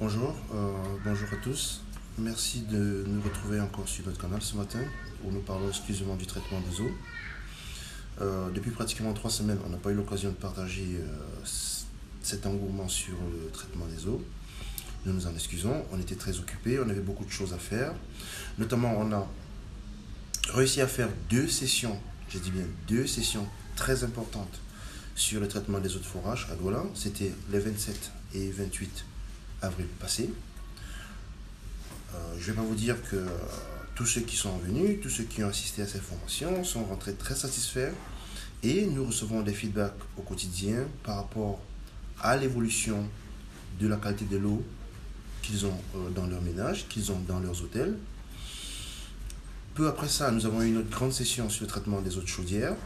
Bonjour à tous. Merci de nous retrouver encore sur notre canal ce matin où nous parlons exclusivement du traitement des eaux. Depuis pratiquement 3 semaines, on n'a pas eu l'occasion de partager cet engouement sur le traitement des eaux. Nous nous en excusons, on était très occupés, on avait beaucoup de choses à faire. Notamment, on a réussi à faire 2 sessions, je dis bien 2 sessions très importantes sur le traitement des eaux de forage à Douala. C'était les 27 et 28 avril passé. Je ne vais pas vous dire que tous ceux qui sont venus, tous ceux qui ont assisté à ces formations sont rentrés très satisfaits et nous recevons des feedbacks au quotidien par rapport à l'évolution de la qualité de l'eau qu'ils ont dans leur ménage, qu'ils ont dans leurs hôtels. Peu après ça, nous avons eu une autre grande session sur le traitement des eaux de chaudière.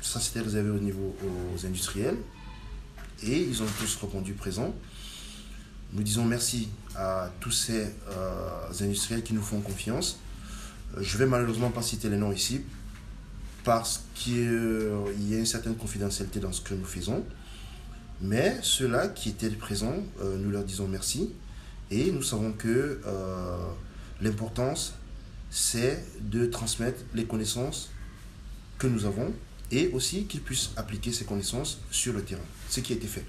Ça, c'était réservé au niveau aux industriels et ils ont tous répondu présents. Nous disons merci à tous ces industriels qui nous font confiance. Je vais malheureusement pas citer les noms ici parce qu'il y a une certaine confidentialité dans ce que nous faisons. Mais ceux-là qui étaient présents, nous leur disons merci. Et nous savons que l'importance, c'est de transmettre les connaissances que nous avons et aussi qu'ils puissent appliquer ces connaissances sur le terrain, ce qui a été fait.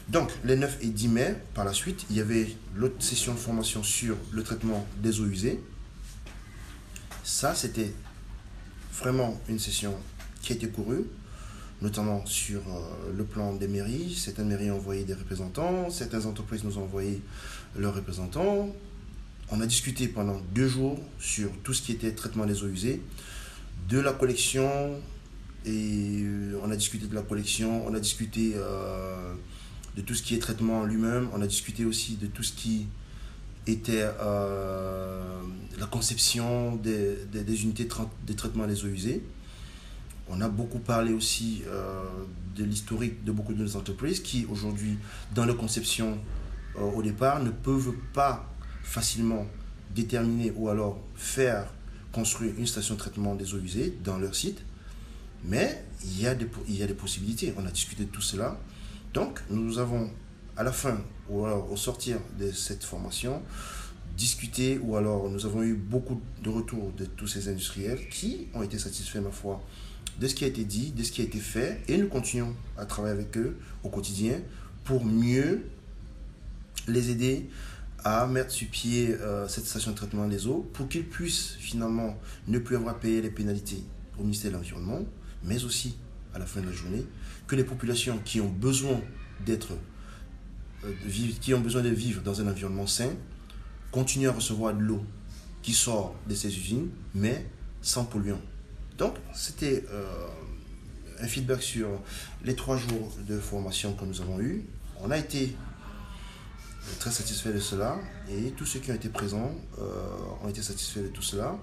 Donc, les 9 et 10 mai, par la suite, il y avait l'autre session de formation sur le traitement des eaux usées. Ça, c'était vraiment une session qui a été courue, notamment sur le plan des mairies. Certaines mairies ont envoyé des représentants, certaines entreprises nous ont envoyé leurs représentants. On a discuté pendant 2 jours sur tout ce qui était traitement des eaux usées, de la collection, et on a discuté de la collection, on a discuté de tout ce qui est traitement en lui-même, on a discuté aussi de tout ce qui était la conception des unités de traitement des eaux usées. On a beaucoup parlé aussi de l'historique de beaucoup de nos entreprises qui aujourd'hui, dans leur conception au départ, ne peuvent pas facilement déterminer ou alors faire construire une station de traitement des eaux usées dans leur site. Mais il y a des possibilités. On a discuté de tout cela. Donc, nous avons, à la fin, ou alors au sortir de cette formation, discuté, ou alors nous avons eu beaucoup de retours de tous ces industriels qui ont été satisfaits, ma foi, de ce qui a été dit, de ce qui a été fait, et nous continuons à travailler avec eux au quotidien pour mieux les aider à mettre sur pied cette station de traitement des eaux pour qu'ils puissent finalement ne plus avoir à payer les pénalités au ministère de l'Environnement, mais aussi à la fin de la journée, que les populations qui ont besoin qui ont besoin de vivre dans un environnement sain continuent à recevoir de l'eau qui sort de ces usines, mais sans polluants. Donc, c'était un feedback sur les 3 jours de formation que nous avons eus. On a été très satisfaits de cela et tous ceux qui ont été présents ont été satisfaits de tout cela.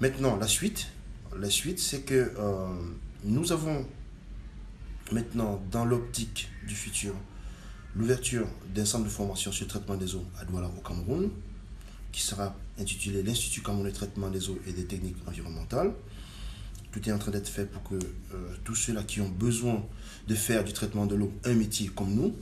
Maintenant, la suite c'est que nous avons maintenant dans l'optique du futur l'ouverture d'un centre de formation sur le traitement des eaux à Douala au Cameroun qui sera intitulé l'Institut Camerounais de traitement des eaux et des techniques environnementales. Tout est en train d'être fait pour que tous ceux-là qui ont besoin de faire du traitement de l'eau un métier comme nous,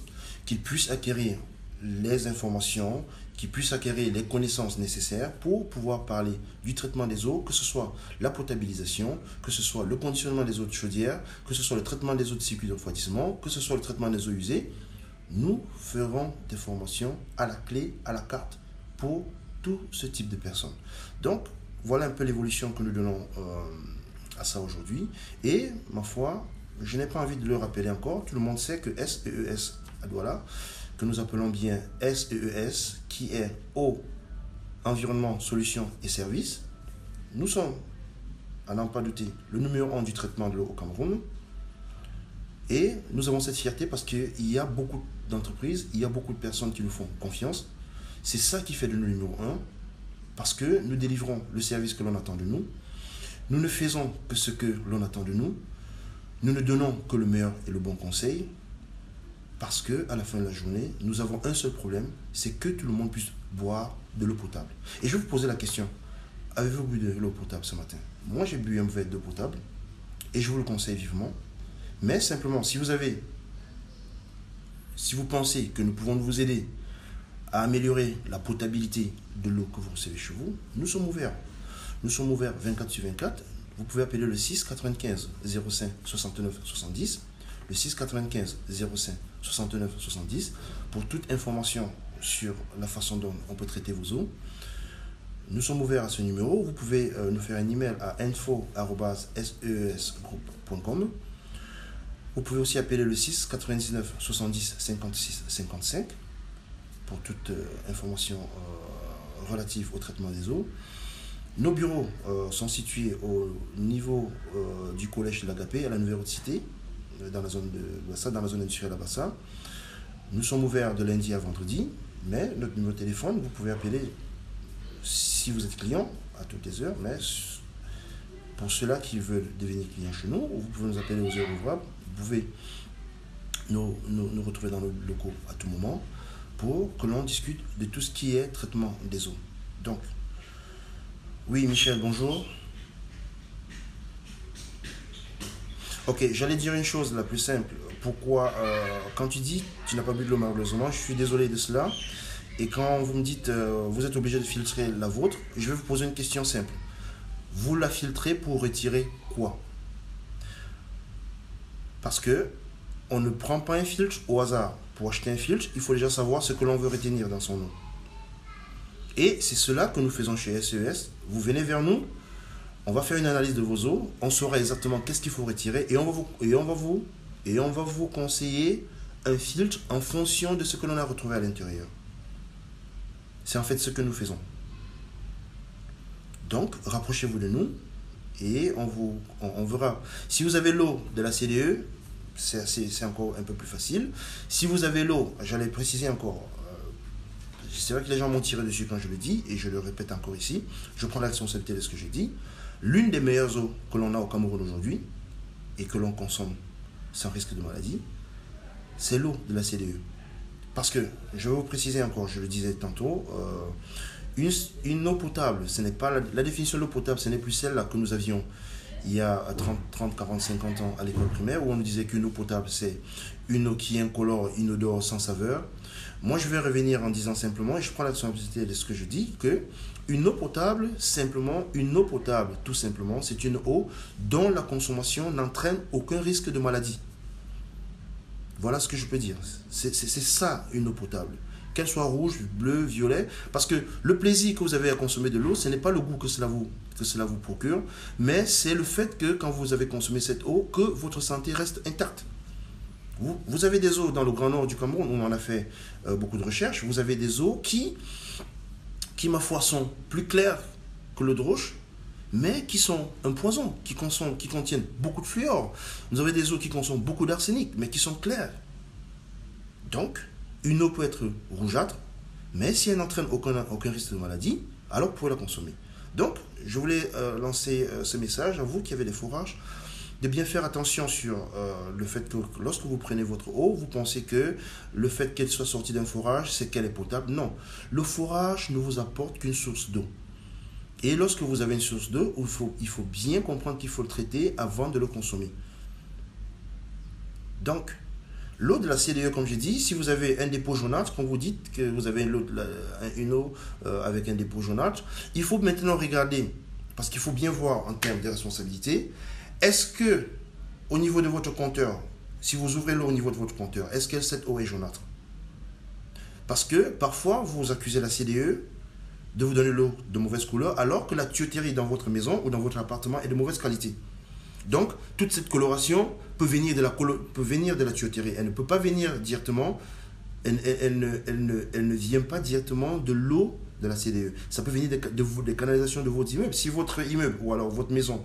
qu'ils puissent acquérir les informations, qu'ils puissent acquérir les connaissances nécessaires pour pouvoir parler du traitement des eaux, que ce soit la potabilisation, que ce soit le conditionnement des eaux de chaudière, que ce soit le traitement des eaux de circuit de refroidissement, que ce soit le traitement des eaux usées. Nous ferons des formations à la clé, à la carte pour tout ce type de personnes. Donc, voilà un peu l'évolution que nous donnons à ça aujourd'hui. Et, ma foi, je n'ai pas envie de le rappeler encore. Tout le monde sait que SEES à Douala, que nous appelons bien SEES, qui est Eau, Environnement, Solutions et Services. Nous sommes, à n'en pas douter, le numéro 1 du traitement de l'eau au Cameroun. Et nous avons cette fierté parce qu'il y a beaucoup d'entreprises, il y a beaucoup de personnes qui nous font confiance. C'est ça qui fait de nous le numéro 1, parce que nous délivrons le service que l'on attend de nous. Nous ne faisons que ce que l'on attend de nous. Nous ne donnons que le meilleur et le bon conseil. Parce qu'à la fin de la journée, nous avons un seul problème, c'est que tout le monde puisse boire de l'eau potable. Et je vais vous poser la question, avez-vous bu de l'eau potable ce matin? Moi, j'ai bu un verre d'eau potable et je vous le conseille vivement. Mais simplement, si vous pensez que nous pouvons vous aider à améliorer la potabilité de l'eau que vous recevez chez vous, nous sommes ouverts. Nous sommes ouverts 24/24. Vous pouvez appeler le 6 95 05 69 70, le 6 95 05 69 70 pour toute information sur la façon dont on peut traiter vos eaux. Nous sommes ouverts à ce numéro. Vous pouvez nous faire un email à info@seesgroup.com. Vous pouvez aussi appeler le 6 99 70 56 55 pour toute information relative au traitement des eaux. Nos bureaux sont situés au niveau du collège de l'Agapé, à la Nouvelle Cité, dans la zone de Bassa, dans la zone industrielle à Bassa. Nous sommes ouverts de lundi à vendredi, mais notre numéro de téléphone, vous pouvez appeler si vous êtes client à toutes les heures, mais pour ceux-là qui veulent devenir clients chez nous, vous pouvez nous appeler aux heures ouvrables. Vous pouvez nous retrouver dans nos locaux à tout moment pour que l'on discute de tout ce qui est traitement des eaux. Donc, oui, Michel, bonjour. Ok, j'allais dire une chose la plus simple. Pourquoi, quand tu dis tu n'as pas bu de l'eau malheureusement, je suis désolé de cela. Et quand vous me dites vous êtes obligé de filtrer la vôtre, je vais vous poser une question simple. Vous la filtrez pour retirer quoi? Parce que on ne prend pas un filtre au hasard. Pour acheter un filtre, il faut déjà savoir ce que l'on veut retenir dans son eau. Et c'est cela que nous faisons chez SES. Vous venez vers nous, on va faire une analyse de vos eaux, on saura exactement qu'est-ce qu'il faut retirer et on va vous conseiller un filtre en fonction de ce que l'on a retrouvé à l'intérieur. C'est en fait ce que nous faisons. Donc, rapprochez-vous de nous et on verra. Si vous avez l'eau de la CDE, c'est encore un peu plus facile. Si vous avez l'eau, j'allais préciser encore, c'est vrai que les gens m'ont tiré dessus quand je le dis, et je le répète encore ici, je prends la responsabilité de ce que j'ai dit. L'une des meilleures eaux que l'on a au Cameroun aujourd'hui, et que l'on consomme sans risque de maladie, c'est l'eau de la CDE. Parce que, je vais vous préciser encore, je le disais tantôt, une eau potable, ce n'est pas la définition de l'eau potable, ce n'est plus celle-là que nous avions il y a 30, 40, 50 ans à l'école primaire, où on nous disait qu'une eau potable, c'est une eau qui est incolore, une odeur sans saveur. Moi, je vais revenir en disant simplement, et je prends la responsabilité de ce que je dis, que une eau potable, tout simplement, c'est une eau dont la consommation n'entraîne aucun risque de maladie. Voilà ce que je peux dire. C'est ça, une eau potable. Qu'elle soit rouge, bleu, violet, parce que le plaisir que vous avez à consommer de l'eau, ce n'est pas le goût que cela vous procure, mais c'est le fait que quand vous avez consommé cette eau, que votre santé reste intacte. Vous avez des eaux dans le Grand Nord du Cameroun, où on en a fait beaucoup de recherches, vous avez des eaux qui, ma foi, sont plus claires que l'eau de roche, mais qui sont un poison, qui contiennent beaucoup de fluor. Vous avez des eaux qui consomment beaucoup d'arsenic, mais qui sont claires. Donc, une eau peut être rougeâtre, mais si elle n'entraîne aucun risque de maladie, alors vous pouvez la consommer. Donc, je voulais lancer ce message à vous qui avez des fourrages, de bien faire attention sur le fait que lorsque vous prenez votre eau, vous pensez que le fait qu'elle soit sortie d'un forage, c'est qu'elle est potable. Non, le forage ne vous apporte qu'une source d'eau. Et lorsque vous avez une source d'eau, il faut bien comprendre qu'il faut le traiter avant de le consommer. Donc, l'eau de la CDE, comme j'ai dit, si vous avez un dépôt jaunâtre, quand vous dites que vous avez une eau avec un dépôt jaunâtre, il faut maintenant regarder, parce qu'il faut bien voir en termes de responsabilité, est-ce que au niveau de votre compteur, si vous ouvrez l'eau au niveau de votre compteur, est-ce que cette eau est jaunâtre? Parce que parfois, vous accusez la CDE de vous donner l'eau de mauvaise couleur, alors que la tuyauterie dans votre maison ou dans votre appartement est de mauvaise qualité. Donc, toute cette coloration peut venir de la tuyauterie. Elle ne peut pas venir directement, elle ne vient pas directement de l'eau de la CDE. Ça peut venir des canalisations de votre immeuble. Si votre immeuble ou alors votre maison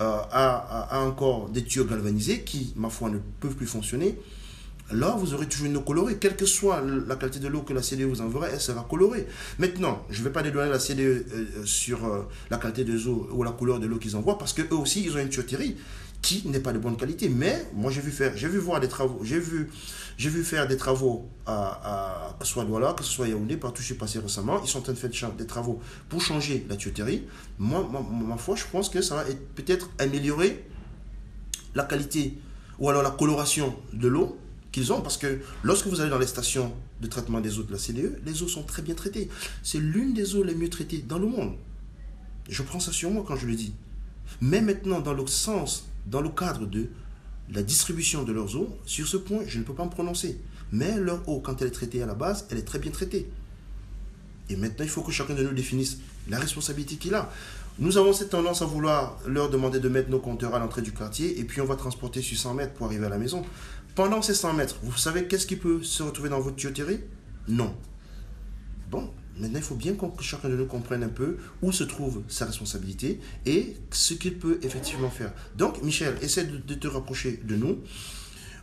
a encore des tuyaux galvanisés qui, ma foi, ne peuvent plus fonctionner, là, vous aurez toujours une eau colorée. Quelle que soit la qualité de l'eau que la CDE vous enverra, elle sera colorée. Maintenant, je ne vais pas dédouaner la CDE sur la qualité de l'eau ou la couleur de l'eau qu'ils envoient, parce qu'eux aussi, ils ont une tuyauterie qui n'est pas de bonne qualité. Mais moi, j'ai vu faire des travaux à que ce soit Douala, que ce soit Yaoundé, partout où je suis passé récemment. Ils sont en train de faire des travaux pour changer la tuyauterie. Moi, ma foi, je pense que ça va peut-être améliorer la qualité ou alors la coloration de l'eau qu'ils ont, parce que lorsque vous allez dans les stations de traitement des eaux de la CDE, les eaux sont très bien traitées. C'est l'une des eaux les mieux traitées dans le monde. Je prends ça sur moi quand je le dis. Mais maintenant, dans le sens, dans le cadre de la distribution de leurs eaux, sur ce point, je ne peux pas me prononcer. Mais leur eau, quand elle est traitée à la base, elle est très bien traitée. Et maintenant, il faut que chacun de nous définisse la responsabilité qu'il a. Nous avons cette tendance à vouloir leur demander de mettre nos compteurs à l'entrée du quartier et puis on va transporter sur 100 mètres pour arriver à la maison. Pendant ces 100 mètres, vous savez qu'est-ce qui peut se retrouver dans votre tuyauterie? Non. Bon, maintenant, il faut bien que chacun de nous comprenne un peu où se trouve sa responsabilité et ce qu'il peut effectivement faire. Donc, Michel, essaie de te rapprocher de nous.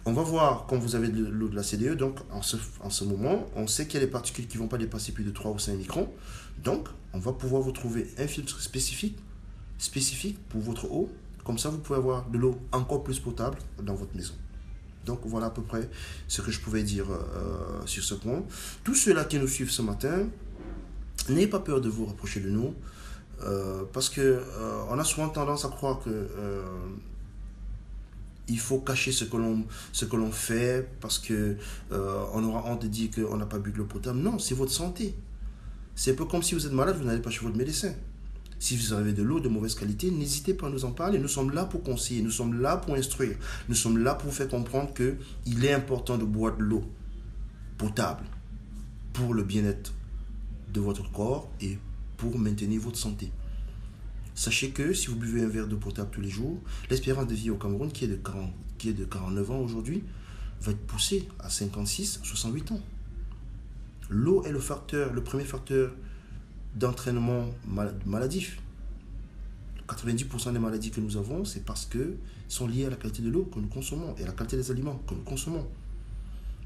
On va voir quand vous avez de l'eau de la CDE. Donc, en ce moment, on sait qu'il y a des particules qui ne vont pas dépasser plus de 3 ou 5 microns. Donc, on va pouvoir vous trouver un filtre spécifique pour votre eau. Comme ça, vous pouvez avoir de l'eau encore plus potable dans votre maison. Donc, voilà à peu près ce que je pouvais dire sur ce point. Tous ceux-là qui nous suivent ce matin, n'ayez pas peur de vous rapprocher de nous. Parce qu'on a souvent tendance à croire que il faut cacher ce que l'on fait parce que on aura honte de dire qu'on n'a pas bu de l'eau potable. Non, c'est votre santé. C'est un peu comme si vous êtes malade, vous n'allez pas chez votre médecin. Si vous avez de l'eau de mauvaise qualité, n'hésitez pas à nous en parler. Nous sommes là pour conseiller, nous sommes là pour instruire, nous sommes là pour vous faire comprendre qu'il est important de boire de l'eau potable pour le bien-être de votre corps et pour maintenir votre santé. Sachez que si vous buvez un verre d'eau potable tous les jours, l'espérance de vie au Cameroun, qui est de 49 ans aujourd'hui, va être poussée à 56, 68 ans. L'eau est le premier facteur d'entraînement maladif. 90% des maladies que nous avons, c'est parce que sont liées à la qualité de l'eau que nous consommons et à la qualité des aliments que nous consommons.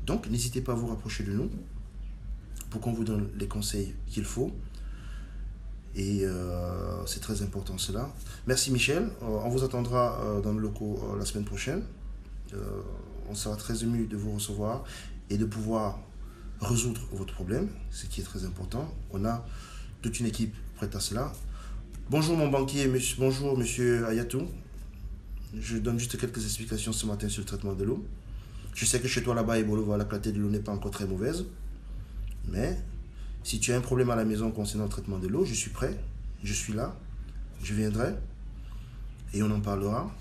Donc, n'hésitez pas à vous rapprocher de nous pour qu'on vous donne les conseils qu'il faut. Et c'est très important cela. Merci Michel. On vous attendra dans nos locaux la semaine prochaine. On sera très ému de vous recevoir et de pouvoir résoudre votre problème, ce qui est très important. On a toute une équipe prête à cela. Bonjour mon banquier, bonjour monsieur Ayatou. Je donne juste quelques explications ce matin sur le traitement de l'eau. Je sais que chez toi là-bas, Ebolo, la qualité de l'eau n'est pas encore très mauvaise. Mais si tu as un problème à la maison concernant le traitement de l'eau, je suis prêt, je suis là, je viendrai et on en parlera.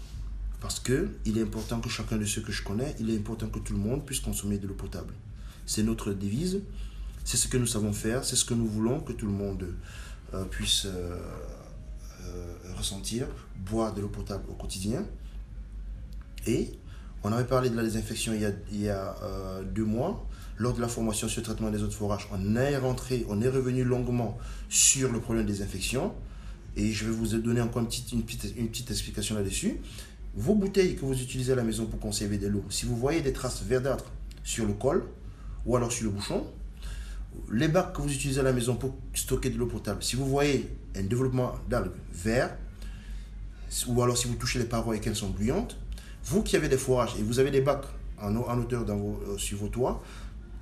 Parce qu'il est important que chacun de ceux que je connais, il est important que tout le monde puisse consommer de l'eau potable. C'est notre devise, c'est ce que nous savons faire, c'est ce que nous voulons que tout le monde puisse ressentir, boire de l'eau potable au quotidien. Et on avait parlé de la désinfection il y a 2 mois. Lors de la formation sur le traitement des eaux de forage, on est revenu longuement sur le problème des infections. Et je vais vous donner encore une petite explication là-dessus. Vos bouteilles que vous utilisez à la maison pour conserver de l'eau, si vous voyez des traces verdâtres sur le col ou alors sur le bouchon, les bacs que vous utilisez à la maison pour stocker de l'eau potable, si vous voyez un développement d'algues vertes, ou alors si vous touchez les parois et qu'elles sont gluantes, vous qui avez des forages et vous avez des bacs en hauteur sur vos toits,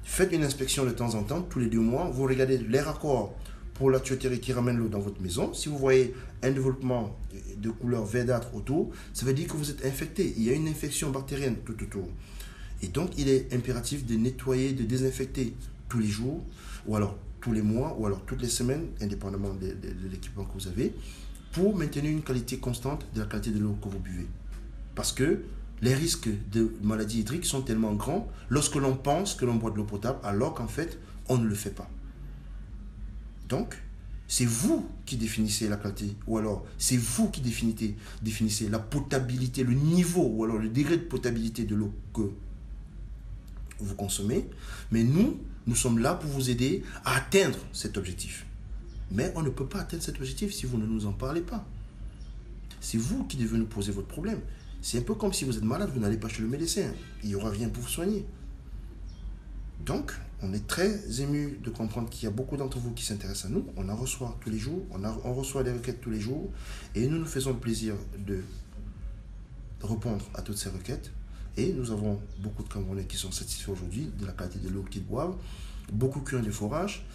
faites une inspection de temps en temps, tous les 2 mois, vous regardez les raccords pour la tuyauterie qui ramène l'eau dans votre maison. Si vous voyez un développement de couleur verdâtre autour, ça veut dire que vous êtes infecté. Il y a une infection bactérienne tout autour. Et donc, il est impératif de nettoyer, de désinfecter tous les jours, ou alors tous les mois, ou alors toutes les semaines, indépendamment de l'équipement que vous avez, pour maintenir une qualité constante de la qualité de l'eau que vous buvez. Parce que les risques de maladies hydriques sont tellement grands lorsque l'on pense que l'on boit de l'eau potable, alors qu'en fait, on ne le fait pas. Donc, c'est vous qui définissez la qualité, ou alors c'est vous qui définissez la potabilité, le niveau, ou alors le degré de potabilité de l'eau que vous consommez. Mais nous sommes là pour vous aider à atteindre cet objectif. Mais on ne peut pas atteindre cet objectif si vous ne nous en parlez pas. C'est vous qui devez nous poser votre problème. C'est un peu comme si vous êtes malade, vous n'allez pas chez le médecin. Il n'y aura rien pour vous soigner. Donc, on est très ému de comprendre qu'il y a beaucoup d'entre vous qui s'intéressent à nous. On en reçoit tous les jours, on reçoit des requêtes tous les jours. Et nous nous faisons le plaisir de répondre à toutes ces requêtes. Et nous avons beaucoup de Camerounais qui sont satisfaits aujourd'hui de la qualité de l'eau qu'ils boivent. Beaucoup qui ont des forages.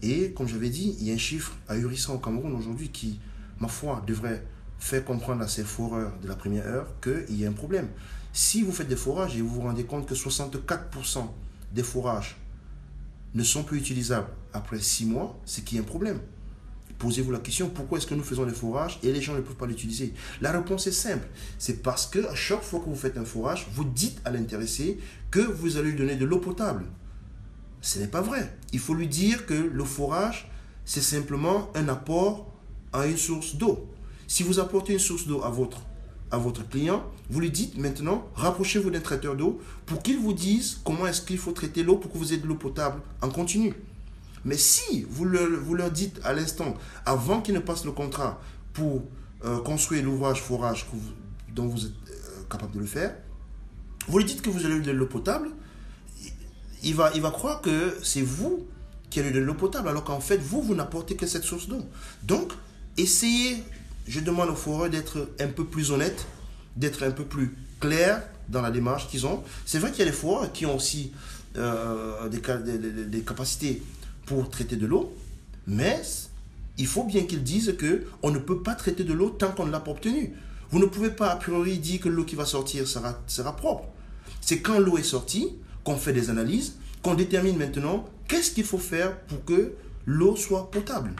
Et comme j'avais dit, il y a un chiffre ahurissant au Cameroun aujourd'hui qui, ma foi, devrait faire comprendre à ces foreurs de la première heure qu'il y a un problème. Si vous faites des forages et vous vous rendez compte que 64% des forages ne sont plus utilisables après 6 mois, c'est qu'il y a un problème. Posez-vous la question, pourquoi est-ce que nous faisons des forages et les gens ne peuvent pas l'utiliser? La réponse est simple. C'est parce que à chaque fois que vous faites un forage, vous dites à l'intéressé que vous allez lui donner de l'eau potable. Ce n'est pas vrai. Il faut lui dire que le forage, c'est simplement un apport à une source d'eau. Si vous apportez une source d'eau à votre client, vous lui dites maintenant, rapprochez-vous d'un traiteur d'eau pour qu'il vous dise comment est-ce qu'il faut traiter l'eau pour que vous ayez de l'eau potable en continu. Mais si vous leur dites à l'instant, avant qu'ils ne passent le contrat pour construire l'ouvrage forage dont vous êtes capable de le faire, vous lui dites que vous allez lui donner de l'eau potable, il va croire que c'est vous qui allez lui donner de l'eau potable, alors qu'en fait, vous n'apportez que cette source d'eau. Donc, essayez, je demande aux foreurs d'être un peu plus honnêtes, d'être un peu plus clairs dans la démarche qu'ils ont. C'est vrai qu'il y a des foreurs qui ont aussi des capacités pour traiter de l'eau, mais il faut bien qu'ils disent qu'on ne peut pas traiter de l'eau tant qu'on ne l'a pas obtenue. Vous ne pouvez pas a priori dire que l'eau qui va sortir sera propre. C'est quand l'eau est sortie qu'on fait des analyses, qu'on détermine maintenant qu'est-ce qu'il faut faire pour que l'eau soit potable.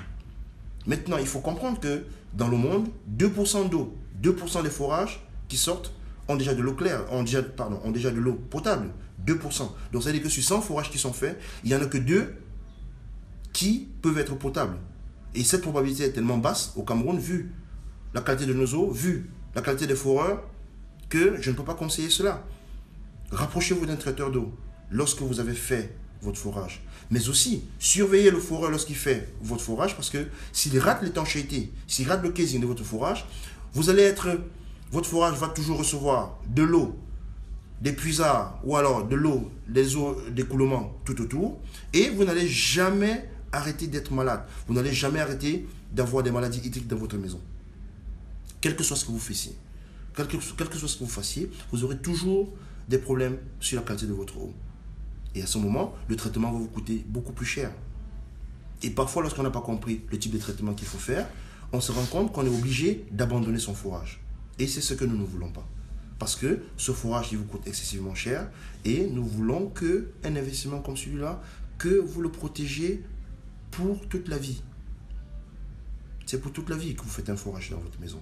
Maintenant, il faut comprendre que dans le monde, 2% d'eau, 2% des forages qui sortent ont déjà de l'eau claire, ont déjà de l'eau potable. 2%. Donc ça veut dire que sur 100 forages qui sont faits, il n'y en a que 2 qui peuvent être potables. Et cette probabilité est tellement basse au Cameroun, vu la qualité de nos eaux, vu la qualité des foreurs, que je ne peux pas conseiller cela. Rapprochez-vous d'un traiteur d'eau lorsque vous avez fait votre forage. Mais aussi, surveillez le foreur lorsqu'il fait votre forage, parce que s'il rate l'étanchéité, s'il rate le casing de votre forage, votre forage va toujours recevoir de l'eau, des puisards, ou alors de l'eau, des eaux d'écoulement tout autour, et vous n'allez jamais arrêter d'être malade. Vous n'allez jamais arrêter d'avoir des maladies hydriques dans votre maison. Quel que soit ce que vous fassiez. Quel que soit ce que vous fassiez, vous aurez toujours des problèmes sur la qualité de votre eau. Et à ce moment, le traitement va vous coûter beaucoup plus cher. Et parfois, lorsqu'on n'a pas compris le type de traitement qu'il faut faire, on se rend compte qu'on est obligé d'abandonner son forage. Et c'est ce que nous ne voulons pas. Parce que ce forage, il vous coûte excessivement cher. Et nous voulons qu'un investissement comme celui-là, que vous le protégiez pour toute la vie. C'est pour toute la vie que vous faites un forage dans votre maison.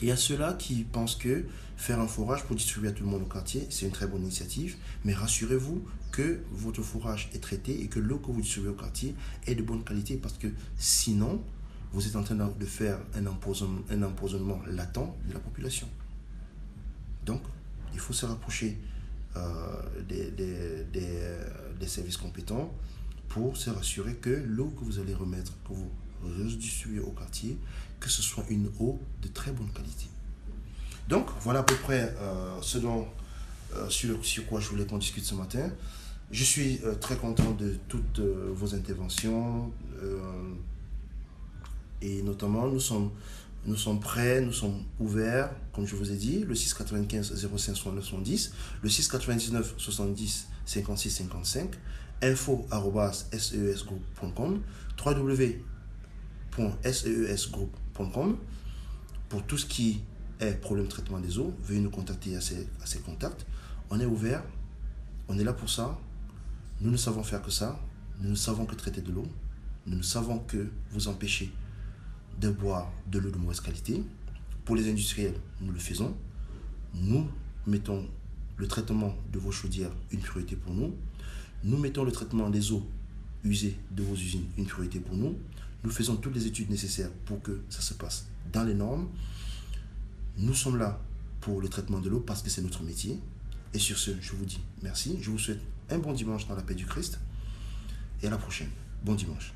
Il y a ceux-là qui pensent que faire un forage pour distribuer à tout le monde au quartier, c'est une très bonne initiative. Mais rassurez-vous que votre forage est traité et que l'eau que vous distribuez au quartier est de bonne qualité. Parce que sinon, vous êtes en train de faire un empoisonnement latent de la population. Donc, il faut se rapprocher des services compétents pour se rassurer que l'eau que vous allez remettre, que vous redistribuez au quartier, que ce soit une eau de très bonne qualité. Donc, voilà à peu près sur quoi je voulais qu'on discute ce matin. Je suis très content de toutes vos interventions et notamment nous sommes prêts, nous sommes ouverts, comme je vous ai dit, le 695 05 69 70, le 699 70 56 55, info@seesgroup.com, www.seesgroup.com. Pour tout ce qui est problème de traitement des eaux, veuillez nous contacter à ces contacts. On est ouvert, on est là pour ça. Nous ne savons faire que ça. Nous ne savons que traiter de l'eau. Nous ne savons que vous empêcher de boire de l'eau de mauvaise qualité. Pour les industriels, nous le faisons. Nous mettons le traitement de vos chaudières une priorité pour nous. Nous mettons le traitement des eaux usées de vos usines une priorité pour nous. Nous faisons toutes les études nécessaires pour que ça se passe dans les normes. Nous sommes là pour le traitement de l'eau parce que c'est notre métier. Et sur ce, je vous dis merci. Je vous souhaite un bon dimanche dans la paix du Christ. Et à la prochaine. Bon dimanche.